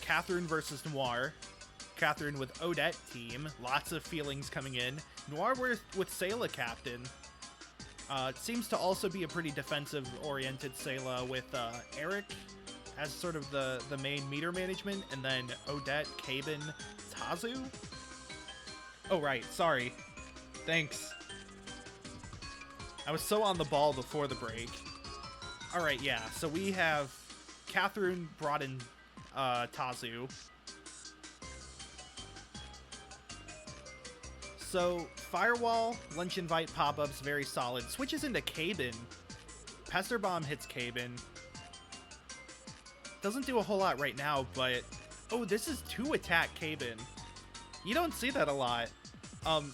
Cathroon versus Noir. Cathroon with Odette team. Lots of feelings coming in. Noir with Sayla captain. It seems to also be a pretty defensive-oriented Sayla with Eric as sort of the main meter management, and then Odette, Keiban, Tazu? Oh, right. Sorry. Thanks. I was so on the ball before the break. Alright, yeah. So we have Cathroon brought in Tazu. So, Firewall, Lunch Invite pop-ups, very solid. Switches into Keiban. Pester Bomb hits Keiban. Doesn't do a whole lot right now, but... Oh, this is 2-attack Keiban. You don't see that a lot.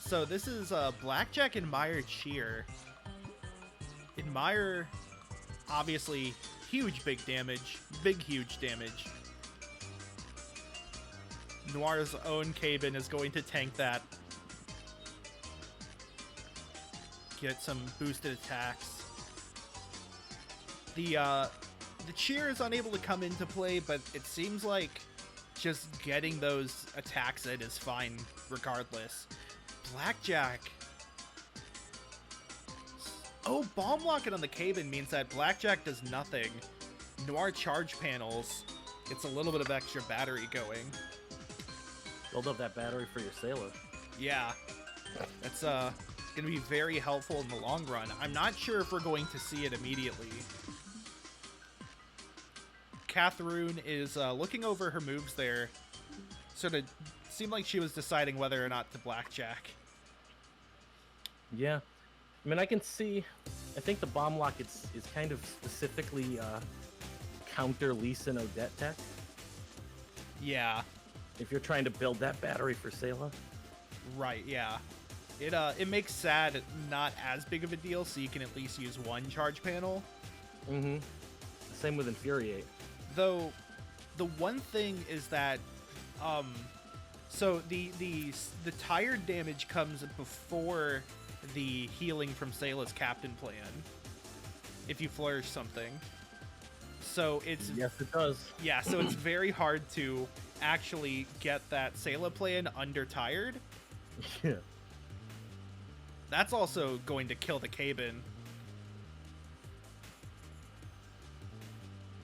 So this is Blackjack, Admire, Cheer. Admire, obviously, big damage. Huge damage. Noir's own Keiban is going to tank that. Get some boosted attacks. The Cheer is unable to come into play, but it seems like just getting those attacks in is fine regardless. Blackjack. Oh, Bomb Locket on the Keiban means that Blackjack does nothing. Noir charge panels. It's a little bit of extra battery going. Build up that battery for your Sailor. Yeah. That's going to be very helpful in the long run. I'm not sure if we're going to see it immediately. Cathroon is looking over her moves there. Sort of seemed like she was deciding whether or not to Blackjack. Yeah. I mean, I can see... I think the Bomb Lock is kind of specifically counter Lisa and Odette tech. Yeah. If you're trying to build that battery for Sayla. Right, yeah. It makes Sad not as big of a deal, so you can at least use one charge panel. Mm-hmm. Same with Infuriate. Though, the one thing is that, so the tired damage comes before the healing from Sayla's Captain plan, if you flourish something. So it's... Yes, it does. Yeah, so it's very hard to actually get that Sayla plan under tired. Yeah. That's also going to kill the Keiban.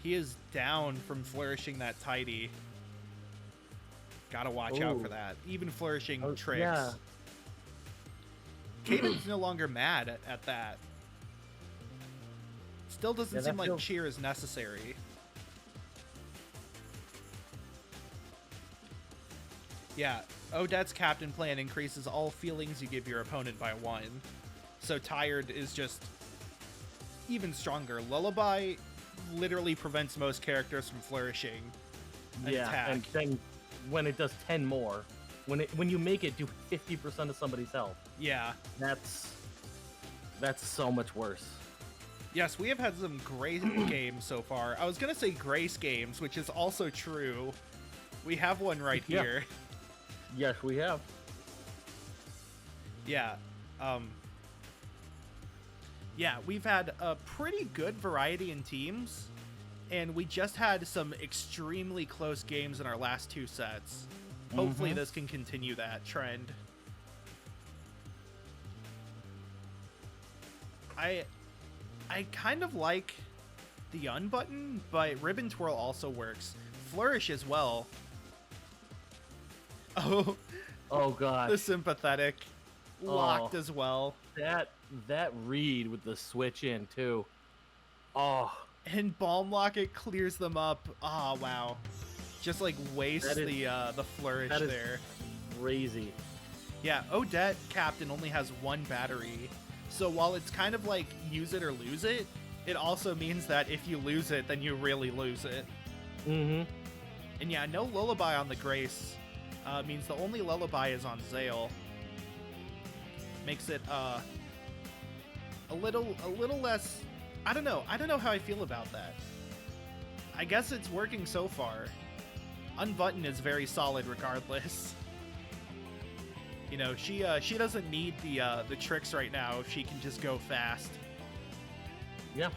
He is down from flourishing that tidy. Gotta watch out for that. Even flourishing tricks. Yeah. Keiban's no longer mad at that. Still doesn't seem like cheer is necessary. Yeah, Odette's captain plan increases all feelings you give your opponent by 1. So tired is just even stronger. Lullaby literally prevents most characters from flourishing an attack. And then when it does 10 more, when you make it do 50% of somebody's health. Yeah. That's so much worse. Yes, we have had some great games so far. I was going to say Grace games, which is also true. We have one right here. Yes, we have. Yeah. Yeah, we've had a pretty good variety in teams, and we just had some extremely close games in our last 2 sets. Hopefully this can continue that trend. I kind of like the unbutton, but Ribbon Twirl also works. Flourish as well. Oh god. The sympathetic. Locked as well. That read with the switch in too. Oh. And Balm Locket clears them up. Oh wow. Just like wastes the flourish there. Crazy. Yeah, Odette Captain only has 1 battery. So while it's kind of like use it or lose it, it also means that if you lose it, then you really lose it. Mm-hmm. And yeah, no Lullaby on the Grace. Means the only Lullaby is on Zale. Makes it a little less... I don't know how I feel about that. I guess it's working so far. Unbutton is very solid regardless. You know, she doesn't need the tricks right now if she can just go fast. Yeah.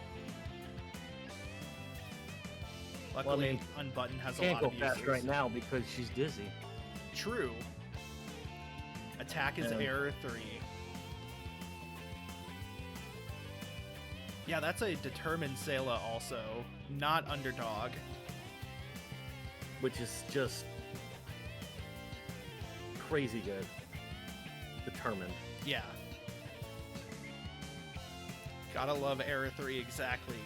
Luckily, Unbutton has a Can't lot go of fast uses. right now because she's dizzy. True. Attack is And- error 3. Yeah, that's a determined Sayla also, not underdog. Which is just crazy good. Determined. Yeah. Gotta love error 3 exactly.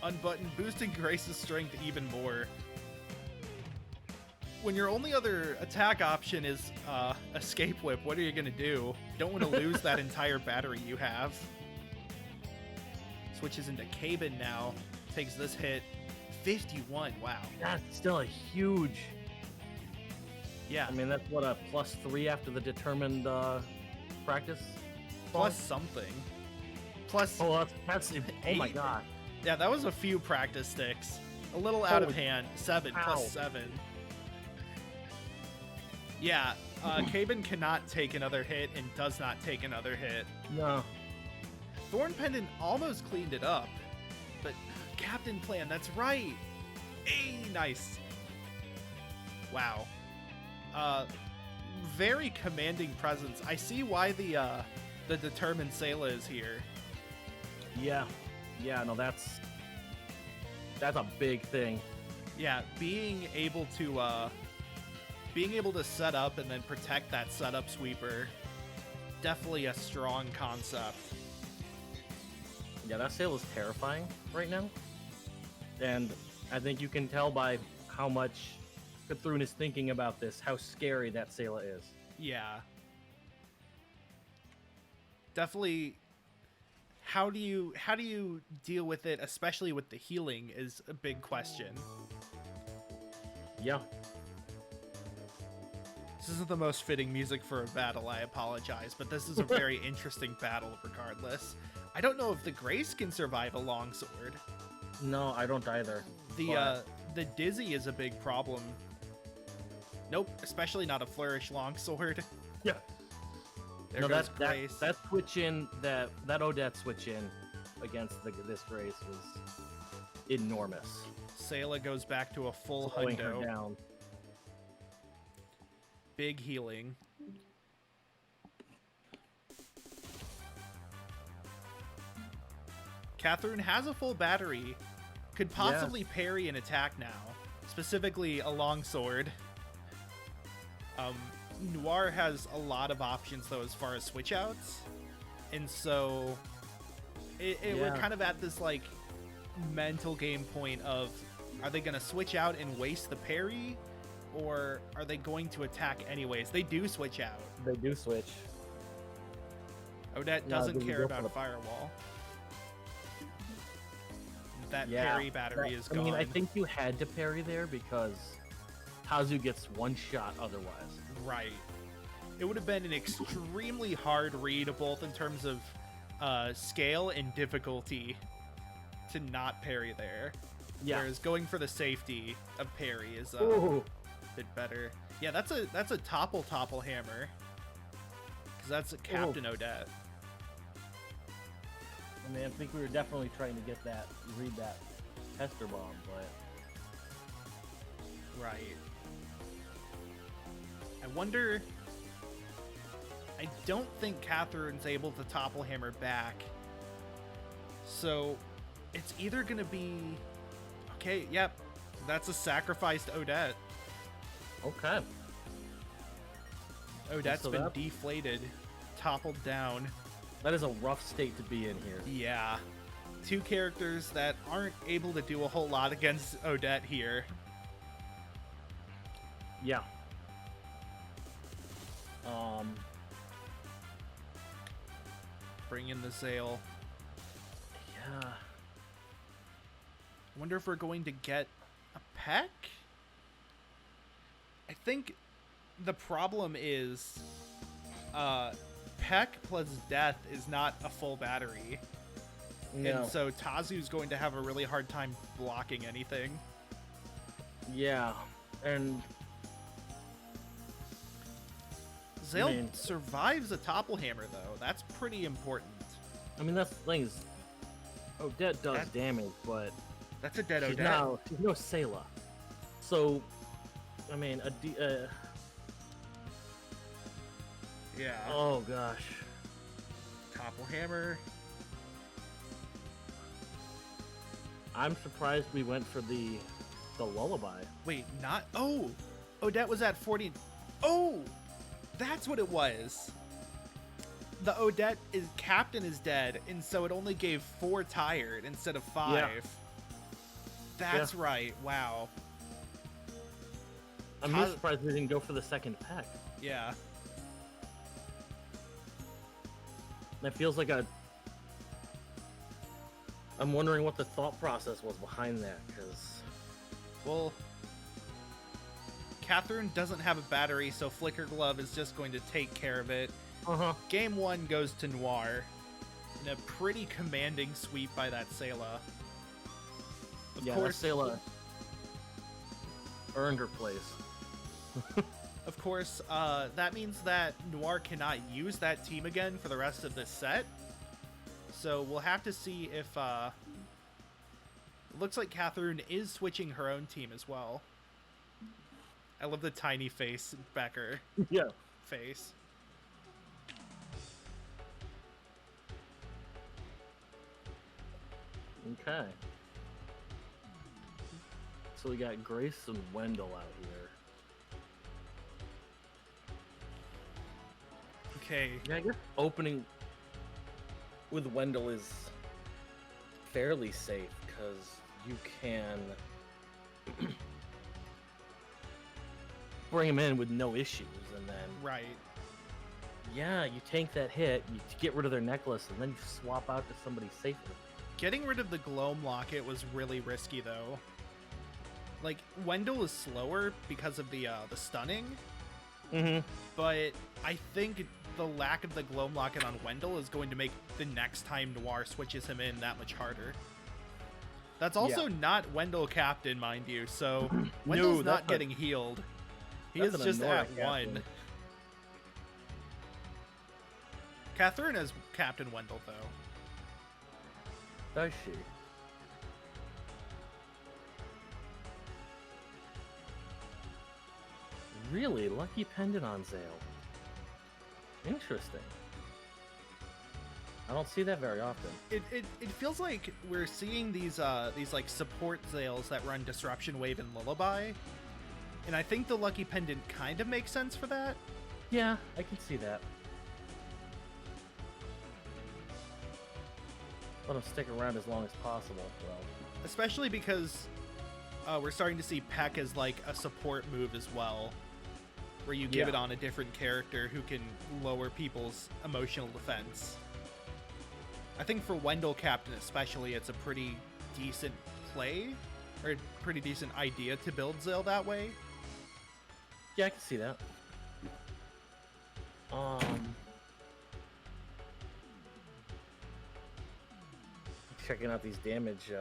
Unbutton boosting Grace's strength even more. When your only other attack option is escape whip, what are you gonna do? You don't want to lose that entire battery you have. Switches into Keiban now. Takes this hit. 51. Wow. That's still a huge. Yeah. I mean, that's what, a +3 after the determined practice? Plus something. Plus. Oh, that's oh my 8. god. Yeah, that was a few practice sticks. A little out of Holy hand. 7 cow. plus 7. Yeah, Keiban cannot take another hit and does not take another hit. No. Thorn Pendant almost cleaned it up, but Captain Plan, that's right. Hey, nice. Wow. Very commanding presence. I see why the determined Sayla is here. Yeah. Yeah, no, that's a big thing. Yeah, being able to set up and then protect that setup sweeper, definitely a strong concept. Yeah, that sail is terrifying right now. And I think you can tell by how much Cathroon is thinking about this, how scary that Sayla is. Yeah. Definitely. How do you deal with it, especially with the healing, is a big question. Yeah. This isn't the most fitting music for a battle, I apologize, but this is a very interesting battle regardless. I don't know if the Grace can survive a longsword. No, I don't either. The Dizzy is a big problem. Nope, especially not a Flourish longsword. Yeah. There No, goes that Grace. switch in, that Odette switch in against this Grace was enormous. Sayla goes back to a full Slowing her hundo. down. Big healing. Cathroon has a full battery. Could possibly parry an attack now. Specifically a longsword. Noir has a lot of options though as far as switch outs. And so we're kind of at this like mental game point of, are they going to switch out and waste the parry? Or are they going to attack anyways? They do switch out. They do switch. Odette No, doesn't do we care go about for a the- firewall. That Yeah, parry battery is gone. I mean, I think you had to parry there because Tazu gets one shot otherwise. Right. It would have been an extremely hard read, both in terms of scale and difficulty, to not parry there. Yeah. Whereas going for the safety of parry is Ooh. a bit better. Yeah, that's a topple hammer. Because that's a Captain Odette. I mean, I think we were definitely trying to read that tester bomb, but Right. I wonder. I don't think Cathroon's able to topple hammer back. So it's either going to be. Okay, yep. That's a sacrificed Odette. okay. Odette's So been that- deflated, toppled down. That is a rough state to be in here. Yeah. Two characters that aren't able to do a whole lot against Odette here. Yeah. Bring in the sail. Yeah. Wonder if we're going to get a peck? I think the problem is peck plus death is not a full battery. No. And so Tazu's going to have a really hard time blocking anything. Yeah. And Zale I mean- survives a topple hammer though. That's pretty important. I mean, that's the thing is, Odette does That- damage, but That's a dead She's Odette. she's no Sayla. So, I mean, Yeah. oh gosh. Topple hammer. I'm surprised we went for the lullaby. Wait, not. Oh, Odette was at 40. Oh, that's what it was. The Odette captain is dead, and so it only gave 4 tired instead of 5. Yeah. That's right. Wow. I'm really surprised we didn't go for the second pack. Yeah. That feels like I'm wondering what the thought process was behind that, because... Well, Cathroon doesn't have a battery, so Flicker Glove is just going to take care of it. Game 1 goes to Noir in a pretty commanding sweep by that Sayla. Of course, Sayla earned her place. Of course, that means that Noir cannot use that team again for the rest of this set. So we'll have to see if... It looks like Cathroon is switching her own team as well. I love the tiny face Becker. Yeah. Face. Okay. So we got Grace and Wendell out here. Okay. Yeah, I guess opening with Wendell is fairly safe because you can bring him in with no issues, and then Right. yeah, you tank that hit, you get rid of their necklace, and then you swap out to somebody safer. Getting rid of the Gloam Locket was really risky, though. Like, Wendell is slower because of the stunning, but I think the lack of the Gloam Locket on Wendell is going to make the next time Noir switches him in that much harder. That's also not Wendell captain, mind you, so Wendell's not getting healed. He is just at 1. Cathroon has Captain Wendell, though. Does she? Really? Lucky Pendant on Zale. Interesting. I don't see that very often. It feels like we're seeing these like support Zales that run Disruption Wave and Lullaby, and I think the Lucky Pendant kind of makes sense for that. Yeah, I can see that. Let him stick around as long as possible, well. Especially because we're starting to see Peck as like a support move as well, where you give it on a different character who can lower people's emotional defense. I think for Wendell Captain especially, it's a pretty decent play, or a pretty decent idea to build Zale that way. Yeah, I can see that. Checking out these damage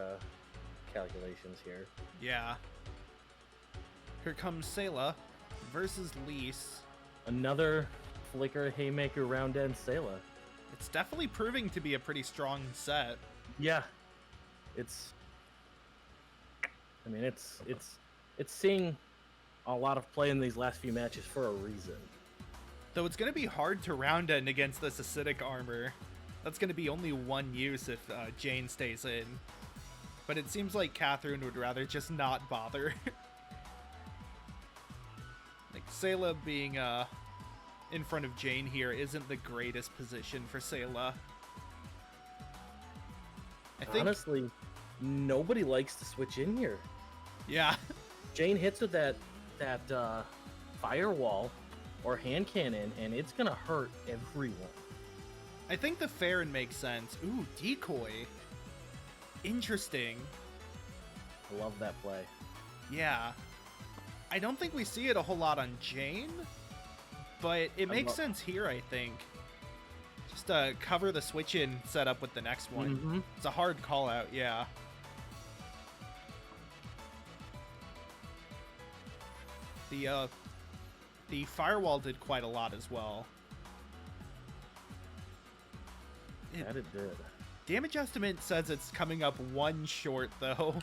calculations here. Yeah. Here comes Sayla versus Lise. Another Flicker Haymaker round end Sayla. It's definitely proving to be a pretty strong set. Yeah. I mean, it's seeing a lot of play in these last few matches for a reason. Though it's going to be hard to round end against this acidic armor. That's going to be only 1 use if Jane stays in. But it seems like Cathroon would rather just not bother. Like, Sayla being in front of Jane here isn't the greatest position for Sayla. I think... Honestly, nobody likes to switch in here. Yeah. Jane hits with that firewall or hand cannon, and it's going to hurt everyone. I think the Farron makes sense. Ooh, decoy. Interesting. I love that play. Yeah. I don't think we see it a whole lot on Jane, but it makes sense here, I think. Just cover the switch-in setup with the next one. It's a hard call-out, yeah. The firewall did quite a lot as well. That it did. Damage estimate says it's coming up 1 short, though.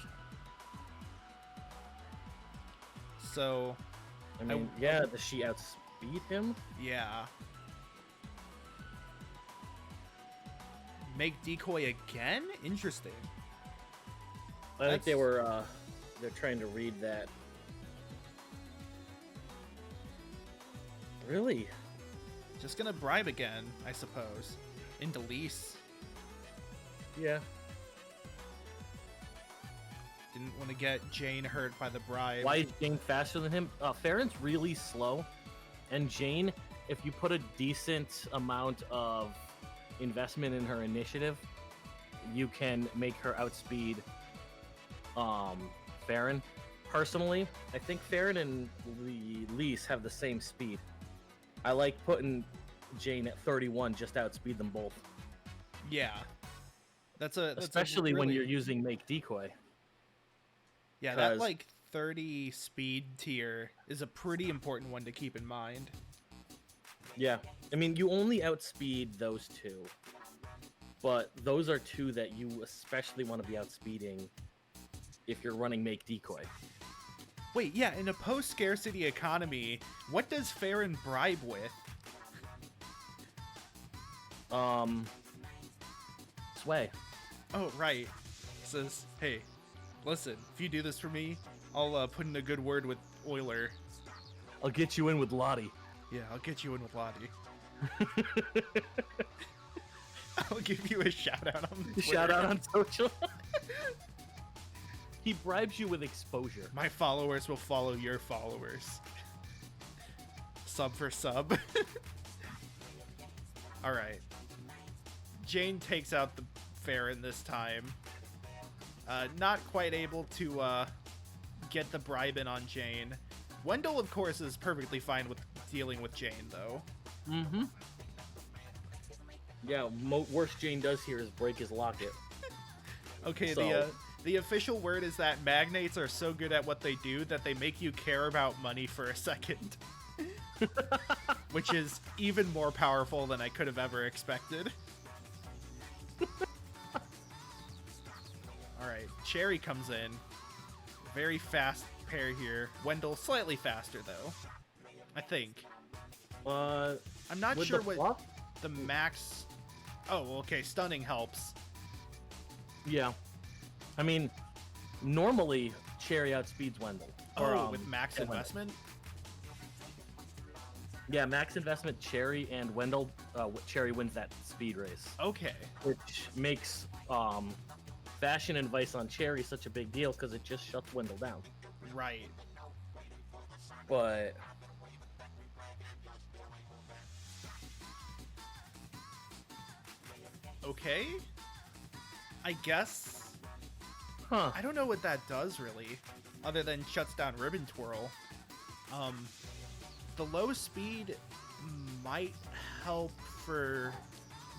So, I mean, yeah, does she outspeed him? yeah. Make decoy again? Interesting. I think they're trying to read that. Really? Just gonna bribe again, I suppose. Into lease. Yeah. Didn't want to get Jane hurt by the bribe. Why is Jane faster than him? Farron's really slow, and Jane, if you put a decent amount of investment in her initiative, you can make her outspeed Farron. Personally, I think Farron and Lise have the same speed. I like putting Jane at 31 just to outspeed them both. Yeah. Especially when you're using Make Decoy. Yeah, that like 30 speed tier is a pretty important one to keep in mind. Yeah. I mean, you only outspeed those two. But those are two that you especially want to be outspeeding if you're running Make Decoy. Wait, yeah, in a post-scarcity economy, what does Farron bribe with? Sway. Oh, right. Says, hey, listen, if you do this for me, I'll put in a good word with Euler. I'll get you in with Lottie. Yeah, I'll get you in with Lottie. I'll give you a shout-out on Twitter. Shout-out on social. He bribes you with exposure. My followers will follow your followers. Sub for sub. Alright. Jane takes out the Farron this time. Not quite able to get the bribe in on Jane. Wendell, of course, is perfectly fine with dealing with Jane, though. Mm-hmm. Yeah, worst Jane does here is break his locket. Okay, so... the official word is that magnates are so good at what they do that they make you care about money for a second. Which is even more powerful than I could have ever expected. Alright, Cherry comes in. Very fast pair here. Wendell slightly faster, though. I think. I'm not sure what the max... Oh, okay, stunning helps. Yeah. I mean, normally, Cherry outspeeds Wendell. With max investment? Yeah, max investment, Cherry and Wendell. Cherry wins that speed race. Okay. Which makes fashion advice on Cherry such a big deal because it just shuts Wendell down. Right. But... Okay. I guess. Huh. I don't know what that does really, other than shuts down Ribbon Twirl. The low speed might help for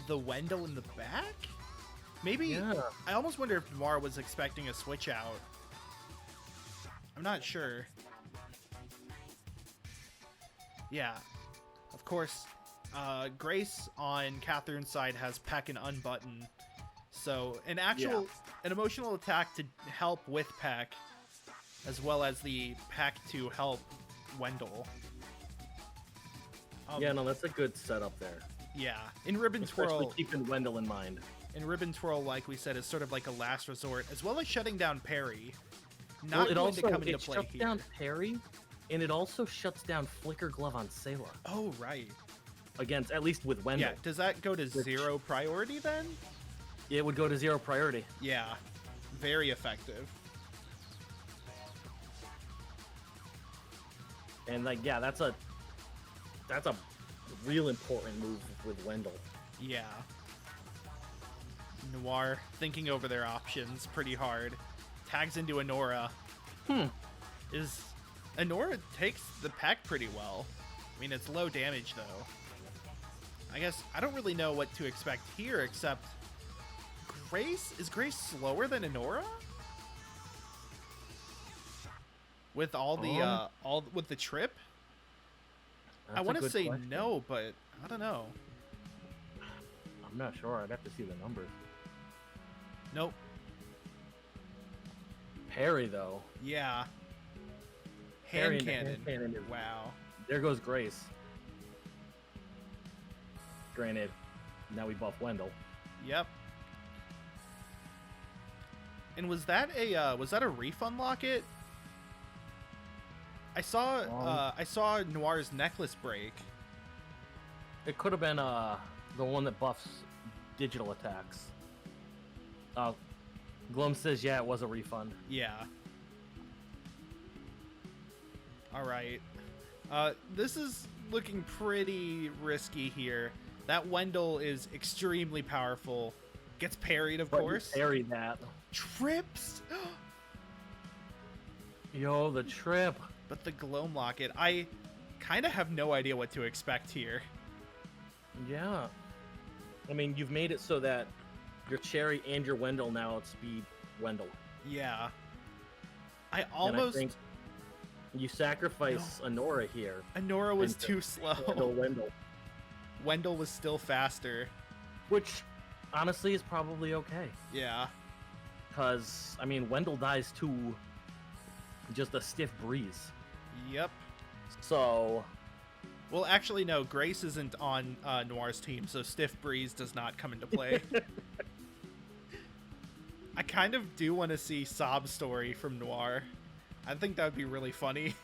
the Wendell in the back? Maybe. Yeah. I almost wonder if Noir was expecting a switch out. I'm not sure. Yeah. Of course, Grace on Cathroon's side has Peck and Unbutton. So an emotional attack to help with Peck, as well as the Peck to help Wendell. Yeah, no, that's a good setup there. Yeah, in Ribbon Twirl, especially keeping Wendell in mind. In Ribbon Twirl, like we said, is sort of like a last resort, as well as shutting down Parry. Not going to come into play here. It shuts down Parry, and it also shuts down Flicker Glove on Sayla. Oh, right. Against, at least with Wendell. Yeah, does that go to 0 priority then? It would go to 0 priority. Yeah, very effective. And like, yeah, that's a real important move with Wendell. Yeah. Noir thinking over their options pretty hard. Tags into Anora. Anora takes the Peck pretty well. I mean, it's low damage though. I guess I don't really know what to expect here, except Grace? Is Grace slower than Anora? With all the with the trip? I want to say question. No, but I don't know. I'm not sure. I'd have to see the numbers. Nope. Parry though. Yeah. Hand Parry into cannon. hand cannon is- Wow. There goes Grace. Granted, now we buff Wendell. Yep. And was that a refund locket? I saw Noir's necklace break. It could have been the one that buffs digital attacks. Glum says, yeah, it was a refund. Yeah. All right. This is looking pretty risky here. That Wendell is extremely powerful. Gets parried, of course. Parry that. Trips. Yo, the trip. But the Gloam Locket, I kind of have no idea what to expect here. Yeah. I mean, you've made it so that your Cherry and your Wendell now outspeed Wendell. Yeah. I And almost... I think you sacrifice Honora here. Honora was and too slow. Wendell. Wendell was still faster. Which, honestly, is probably okay. Yeah. Because, I mean, Wendell dies to just a stiff breeze. Yep. So... Well, actually, no. Grace isn't on Noir's team, so Stiff Breeze does not come into play. I kind of do want to see Sob Story from Noir. I think that would be really funny.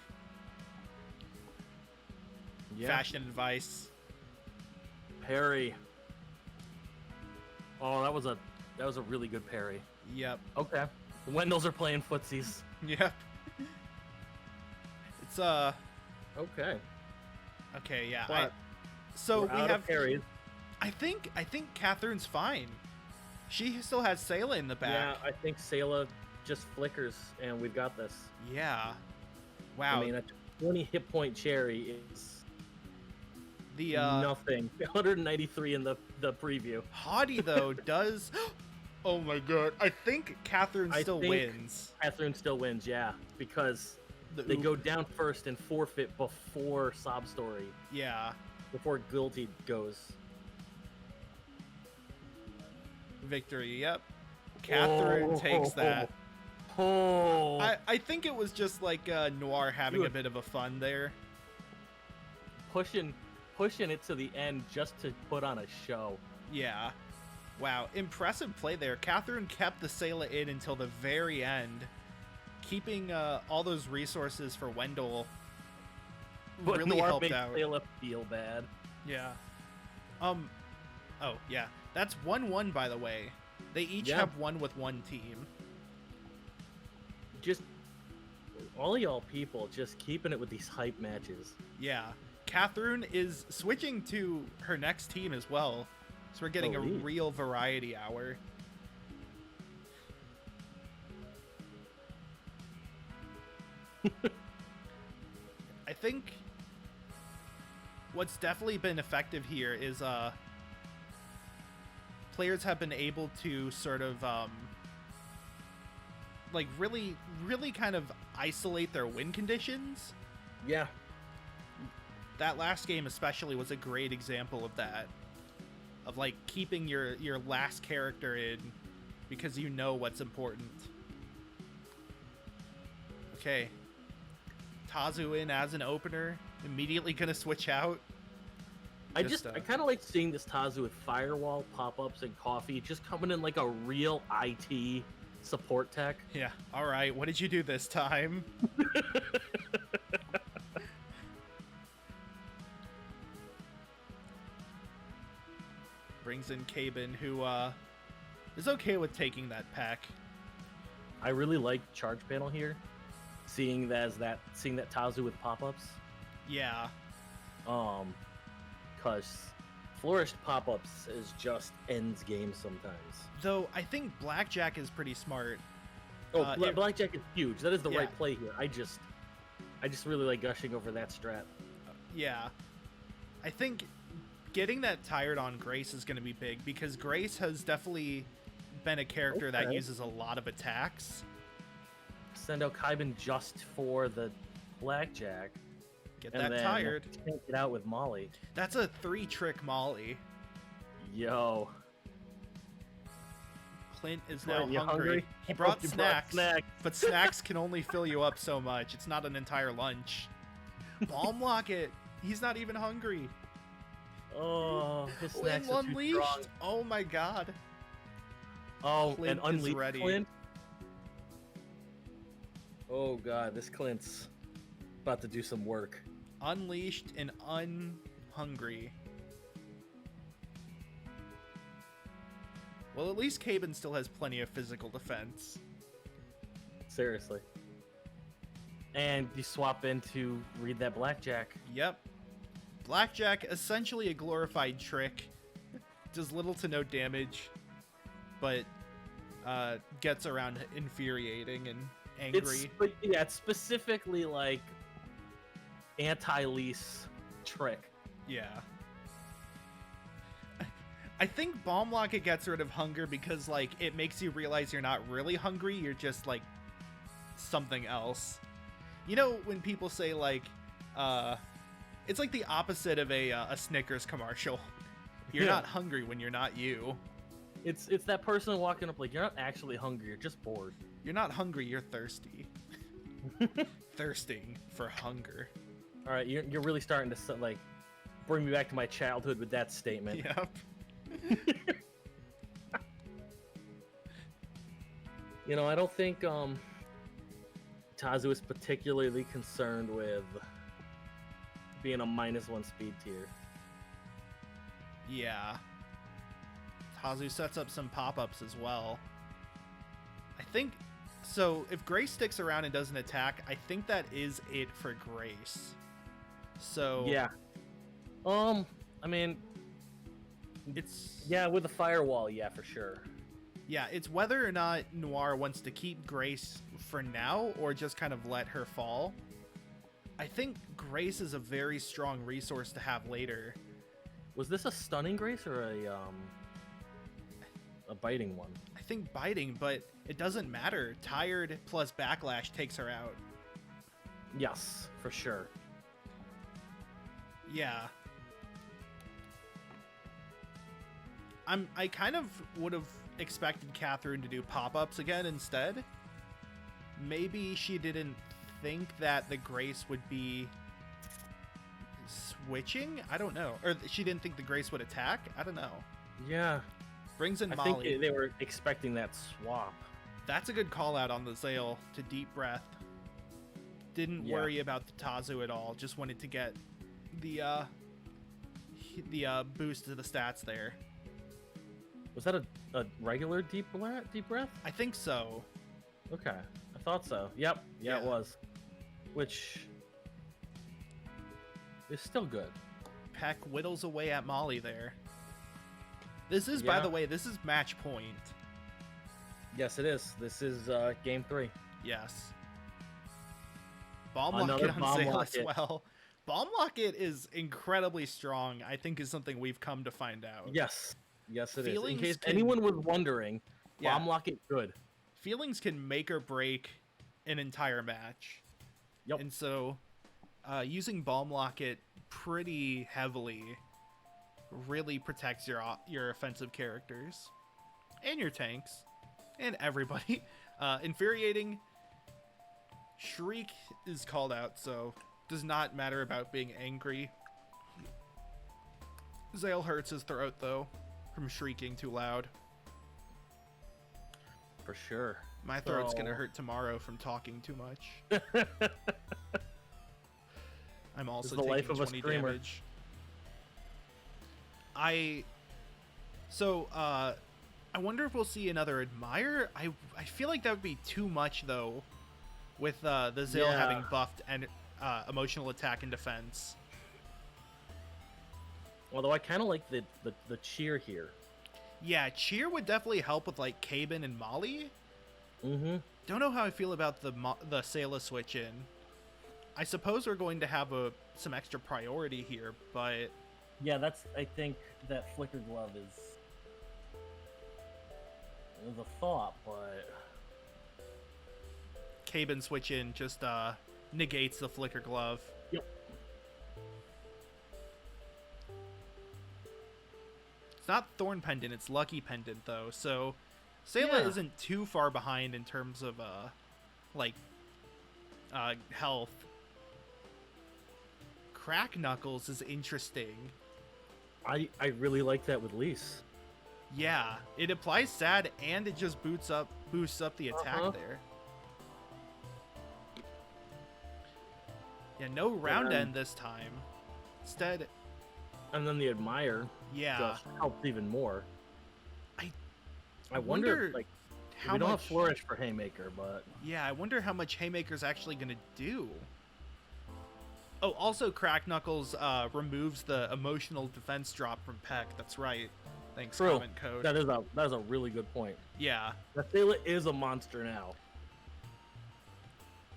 Yeah. Fashion advice. Parry. Oh, that was a really good parry. Yep. Okay. The Wendells are playing footsies. Yep. It's Okay. okay, yeah. But so we're we out have of parries. I think Cathroon's fine. She still has Sayla in the back. Yeah, I think Sayla just flickers, and we've got this. Yeah. Wow. I mean, a 20 hit point Cherry is the nothing. 193 in the preview. Haughty though does. Oh my god! I think Cathroon still wins. Cathroon still wins, yeah, because they go down first and forfeit before Sob Story. Yeah. Before Guilty goes. Victory. Yep. Cathroon takes that. Oh. I think it was just like Noir having a bit of a fun there. Pushing it to the end just to put on a show. Yeah. Wow, impressive play there. Cathroon kept the Sayla in until the very end, keeping all those resources for Wendell. But Really Noir helped makes out. Sayla feel bad. Yeah. Oh yeah. That's 1-1, by the way. They each Yeah. have one with one team. Just all y'all people just keeping it with these hype matches. Yeah. Cathroon is switching to her next team as well. So we're getting a Elite. real variety hour. I think what's definitely been effective here is players have been able to sort of like really kind of isolate their win conditions. Yeah. That last game especially was a great example of that. Of like keeping your last character in because you know what's important. Okay. Tazu in as an opener, immediately gonna switch out. I kind of like seeing this Tazu with firewall, pop-ups, and coffee, just coming in like a real IT support tech. Yeah. All right. What did you do this time? Brings in Keiban, who is okay with taking that pack. I really like charge panel here, seeing that Tazu with pop-ups. Yeah. Because flourished pop-ups is just ends games sometimes. Though I think Blackjack is pretty smart. Oh, Blackjack is huge. That is the Yeah. right play here. I just really like gushing over that strat. Yeah. I think getting that tired on Grace is going to be big because Grace has definitely been a character that Okay. uses a lot of attacks. Send out Keiban just for the Blackjack. Get And that then tired. tank it out with Molly. That's a 3-trick Molly. Yo. Clint is now Clint, you hungry. hungry? He brought You snacks, snacks. but snacks can only fill you up so much. It's not an entire lunch. Bomb Locket, he's not even hungry. Oh, his snacks are too Unleashed. strong. Oh my god. Oh, Clint and is unleashed ready. Clint. Oh god, this Clint's about to do some work. Unleashed and unhungry. Well, at least Keiban still has plenty of physical defense. Seriously. And you swap in to read that blackjack. Yep. Blackjack, essentially a glorified trick. Does little to no damage, but gets around infuriating and angry. It's specifically like anti-lease trick. Yeah. I think Bomb Locket gets rid of hunger because, like, it makes you realize you're not really hungry, you're just, like, something else. You know when people say, like, it's like the opposite of a Snickers commercial. You're not hungry when you're not you. It's that person walking up like, you're not actually hungry, you're just bored. You're not hungry, you're thirsty. Thirsting for hunger. All right, you're really starting to like bring me back to my childhood with that statement. Yep. You know, I don't think Tazu is particularly concerned with being a -1 speed tier. Yeah. Tazu sets up some pop-ups as well. I think... So, if Grace sticks around and doesn't attack, I think that is it for Grace. So... Yeah. I mean... It's... Yeah, with the firewall, yeah, for sure. Yeah, it's whether or not Noir wants to keep Grace for now, or just kind of let her fall. I think Grace is a very strong resource to have later. Was this a stunning Grace or a biting one? I think biting, but it doesn't matter. Tired plus backlash takes her out. Yes, for sure. Yeah. I kind of would have expected Cathroon to do pop-ups again instead. Maybe she didn't think that the Grace would be switching? I don't know. Or she didn't think the Grace would attack? I don't know. Yeah. Brings in I Molly. think they were expecting that swap. That's a good call out on the Zale to deep breath. Didn't worry about the Tazu at all. Just wanted to get the boost to the stats there. Was that a regular deep breath? I think so. Okay, I thought so. Yep, yeah, it was. Which is still good. Peck whittles away at Molly there. This is, by the way, this is match point. Yes, it is. This is game 3. Yes. Bomb Locket on Zale as well. Bomb Locket is incredibly strong, I think is something we've come to find out. Yes. Yes, it is. In Feelings case can- anyone was wondering, Yeah. Bomb Locket good. Feelings can make or break an entire match. Yep. And so, using Bomb Locket pretty heavily really protects your offensive characters. And your tanks. And everybody. Infuriating. Shriek is called out, so does not matter about being angry. Zale hurts his throat, though, from shrieking too loud. For sure. My throat's gonna hurt tomorrow from talking too much. I'm also the taking life of a 20 screamer. damage. I wonder if we'll see another Admire. I feel like that would be too much, though, with the Zale having buffed and emotional attack and defense. Although I kind of like the cheer here. Yeah, cheer would definitely help with like Keiban and Molly. Mm-hmm. Don't know how I feel about the Sayla switch in. I suppose we're going to have some extra priority here, but Yeah, I think that Flicker Glove is the thought, but Keiban switch in just negates the Flicker Glove. Yep. It's not Thorn Pendant, it's Lucky Pendant, though, so Sayla Yeah. isn't too far behind in terms of health. Crack Knuckles is interesting. I really like that with Lise. Yeah, it applies sad and it just boosts up the attack there. Yeah, no round end this time. Instead, and then the Admire just helps even more. I wonder like how we don't much have Flourish for Haymaker, but yeah, I wonder how much Haymaker's actually gonna do. Oh, also Crack Knuckles removes the emotional defense drop from Peck. That's right. Thanks, True. comment code. That is a really good point. Yeah. That Sayla is a monster now.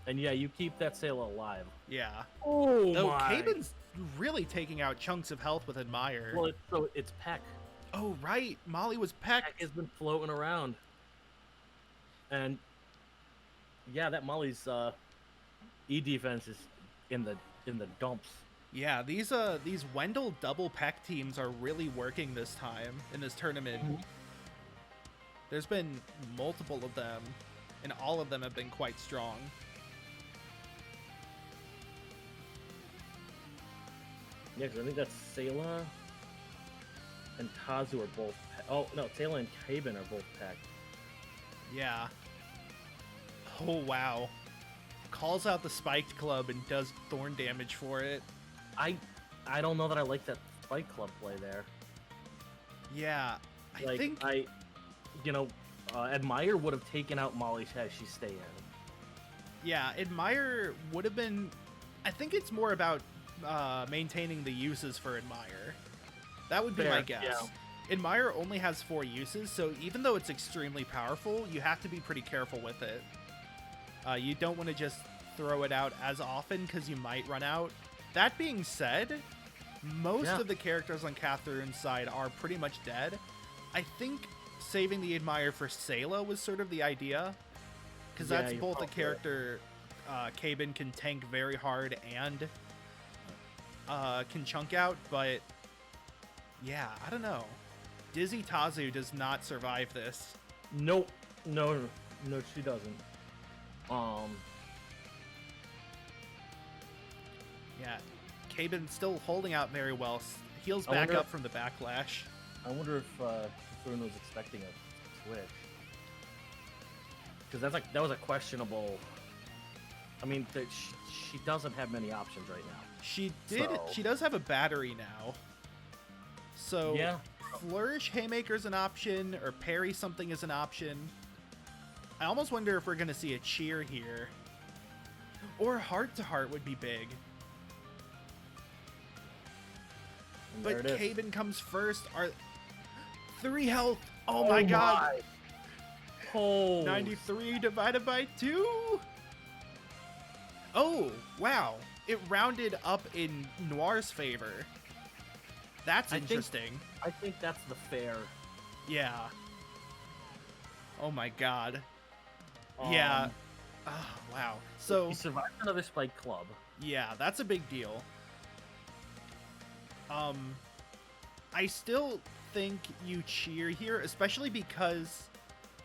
And yeah, you keep that Sayla alive. Yeah. Oh Though my! Keiban's really taking out chunks of health with Admire. Well, it's Peck. Oh right, Molly was Peck. Peck has been floating around. And yeah, that Molly's E defense is in the dumps. Yeah, these Wendell double Peck teams are really working this time in this tournament. Mhm. There's been multiple of them, and all of them have been quite strong. Yeah, because I think that's Sayla and Kazu are both. Oh no, Sayla and Keiban are both Peck. Yeah. Oh wow. Calls out the Spiked Club and does thorn damage for it. I don't know that I like that Fight Club play there. Yeah, I think Admire would have taken out Molly had she stayed in. yeah, Admire would have been. I think it's more about maintaining the uses for Admire. That would be Fair, my guess. yeah. Admire only has 4 uses, so even though it's extremely powerful, you have to be pretty careful with it. You don't want to just throw it out as often because you might run out. That being said, most of the characters on Cathroon's side are pretty much dead. I think saving the Admire for Sayla was sort of the idea, because that's both a character Keiban can tank very hard and can chunk out, but yeah, I don't know. Dizzy Tazu does not survive this. Nope. No, she doesn't. Yeah, Keiban still holding out very well. Heals back up from the backlash. I wonder if Cathroon was expecting a switch. Because that was a questionable. I mean, she doesn't have many options right now. She does have a battery now. So yeah, Flourish Haymaker is an option, or parry something is an option. I almost wonder if we're gonna see a cheer here, or Heart to Heart would be big. and But there it is. Keiban comes first. 3 health. Oh my god. Oh, 93 divided by 2. Oh, wow. It rounded up in Noir's favor. That's interesting. I think that's the fair. Yeah. Oh my god. Yeah. Oh, wow. So he survived another Spike Club. yeah, that's a big deal. I still think you cheer here, especially because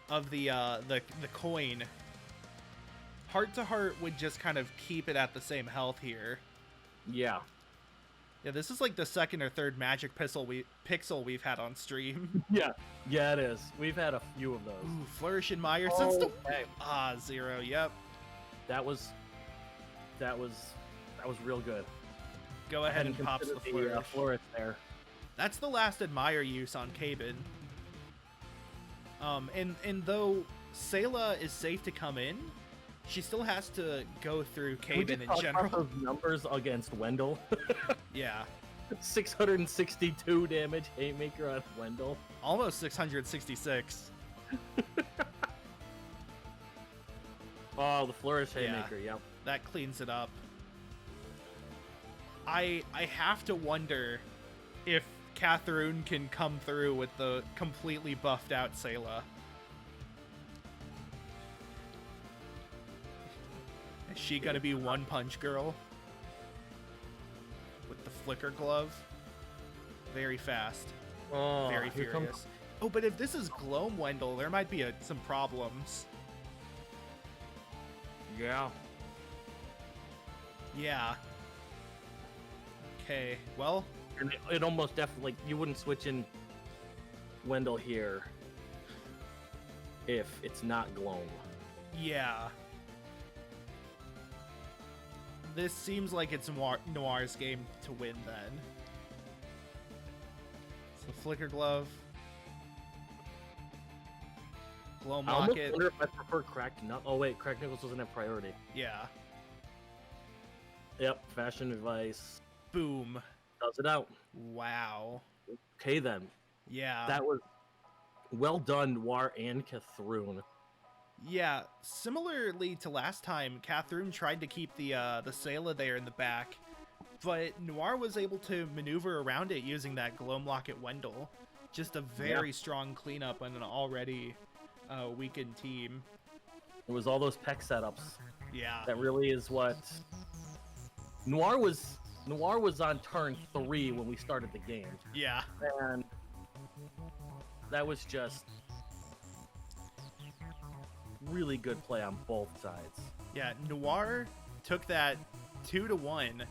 of the coin. Heart to Heart would just kind of keep it at the same health here. Yeah. Yeah, this is like the second or third magic pixel we've had on stream. Yeah, it is. We've had a few of those. Ooh, Flourish and Meyer Oh, since the okay. 0. Yep. That was real good. Go ahead and pops the Flourish. Flourish there. That's the last Admire use on Keiban. And though Sayla is safe to come in, she still has to go through Keiban in general. Those numbers against Wendell. Yeah, 662 damage Haymaker on Wendell. almost 666. Oh, the Flourish Haymaker, yeah. That cleans it up. I have to wonder if Cathroon can come through with the completely buffed out Sayla. Is she gonna be One Punch Girl? With the flicker glove? Very fast. Oh, Very here furious. Oh, but if this is Gloam Wendell, there might be some problems. Yeah. Yeah. Okay, well... And it almost definitely... You wouldn't switch in Wendell here if it's not Gloam. Yeah. This seems like it's Noir's game to win, then. So Flicker Glove. Gloam I almost Locket. wonder if I prefer Cracked Knuckles. Oh wait, Cracked Knuckles doesn't have priority. Yeah. Yep, Fashion Advice. Boom. Does it out. Wow. Okay then. Yeah. That was well done, Noir and Cathroon. Yeah, similarly to last time, Cathroon tried to keep the Sayla there in the back, but Noir was able to maneuver around it using that Gloam Locket Wendell. Just a very strong cleanup on an already weakened team. It was all those peck setups. Yeah. That really is what Noir was on turn 3 when we started the game. Yeah. And that was just really good play on both sides. Yeah, Noir took that 2-1.